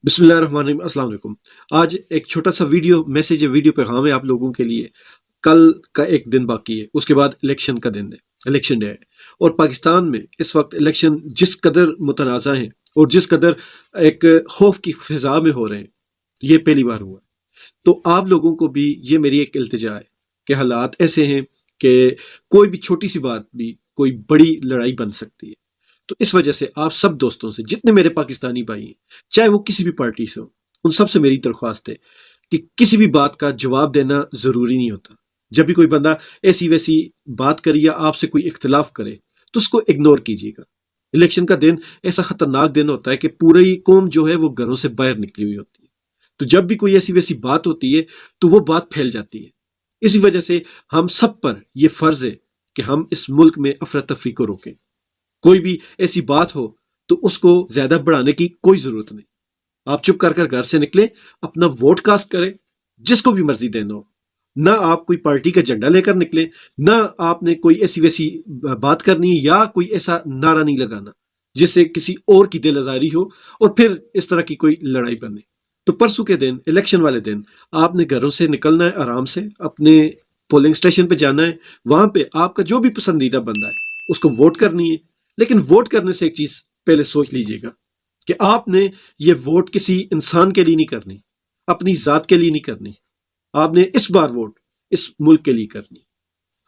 बिस्मिल्लाहिर्रहमानिर्रहीम। अस्सलाम वालेकुम। आज एक छोटा सा वीडियो पैगाम है आप लोगों के लिए। कल का एक दिन बाकी है, उसके बाद इलेक्शन का दिन है, इलेक्शन डे है। और पाकिस्तान में इस वक्त इलेक्शन जिस कदर मुतनाज़ा हैं और जिस कदर एक खौफ की फिजा में हो रहे हैं, ये पहली बार हुआ है। तो आप लोगों को भी ये मेरी एक इल्तिजा है कि हालात ऐसे हैं कि कोई भी छोटी सी बात भी कोई बड़ी लड़ाई बन सकती है। तो इस वजह से आप सब दोस्तों से, जितने मेरे पाकिस्तानी भाई हैं, चाहे वो किसी भी पार्टी से हो, उन सब से मेरी दरख्वास्त है कि किसी भी बात का जवाब देना ज़रूरी नहीं होता। जब भी कोई बंदा ऐसी वैसी बात करे या आपसे कोई इख्तलाफ करे तो उसको इग्नोर कीजिएगा। इलेक्शन का दिन ऐसा खतरनाक दिन होता है कि पूरी कौम जो है वो घरों से बाहर निकली हुई होती है। तो जब भी कोई ऐसी वैसी बात होती है तो वो बात फैल जाती है। इसी वजह से हम सब पर यह फर्ज है कि हम इस मुल्क में अफरा तफरी को रोकें। कोई भी ऐसी बात हो तो उसको ज्यादा बढ़ाने की कोई जरूरत नहीं। आप चुप कर कर घर से निकले, अपना वोट कास्ट करें, जिसको भी मर्जी देना हो। ना आप कोई पार्टी का झंडा लेकर निकले, ना आपने कोई ऐसी वैसी बात करनी है या कोई ऐसा नारा नहीं लगाना जिससे किसी और की दिल आजारी हो और फिर इस तरह की कोई लड़ाई बने। तो परसों के दिन, इलेक्शन वाले दिन, आपने घरों से निकलना है, आराम से अपने पोलिंग स्टेशन पे जाना है। वहां पे आपका जो भी पसंदीदा बंदा है उसको वोट करनी है। लेकिन वोट करने से एक चीज पहले सोच लीजिएगा कि आपने ये वोट किसी इंसान के लिए नहीं करनी, अपनी जात के लिए नहीं करनी। आपने इस बार वोट इस मुल्क के लिए करनी।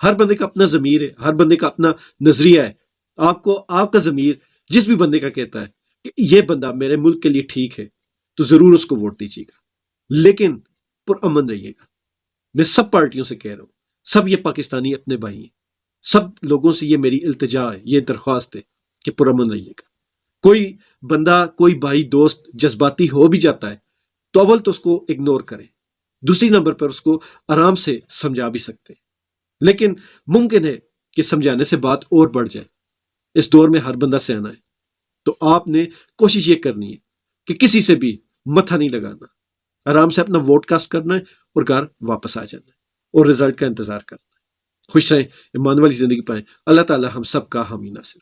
हर बंदे का अपना जमीर है, हर बंदे का अपना नजरिया है। आपको आपका जमीर जिस भी बंदे का कहता है कि ये बंदा मेरे मुल्क के लिए ठीक है, तो जरूर उसको वोट दीजिएगा। लेकिन पुरअमन रहिएगा। मैं सब पार्टियों से कह रहा हूं, सब ये पाकिस्तानी अपने भाई हैं। सब लोगों से ये मेरी इल्तिजा है, ये दरख्वास्त है कि पुरअमन रहिएगा। कोई बंदा, कोई भाई, दोस्त जज्बाती हो भी जाता है तो अव्वल तो उसको इग्नोर करें, दूसरी नंबर पर उसको आराम से समझा भी सकते हैं। लेकिन मुमकिन है कि समझाने से बात और बढ़ जाए। इस दौर में हर बंदा सियाना है। तो आपने कोशिश ये करनी है कि किसी से भी मथा नहीं लगाना, आराम से अपना वोट कास्ट करना है और घर वापस आ जाना है और रिजल्ट का इंतजार करना है। खुश रहें, ईमान वाली जिंदगी पाएं। अल्लाह ताला हम सब का हामी नासिर।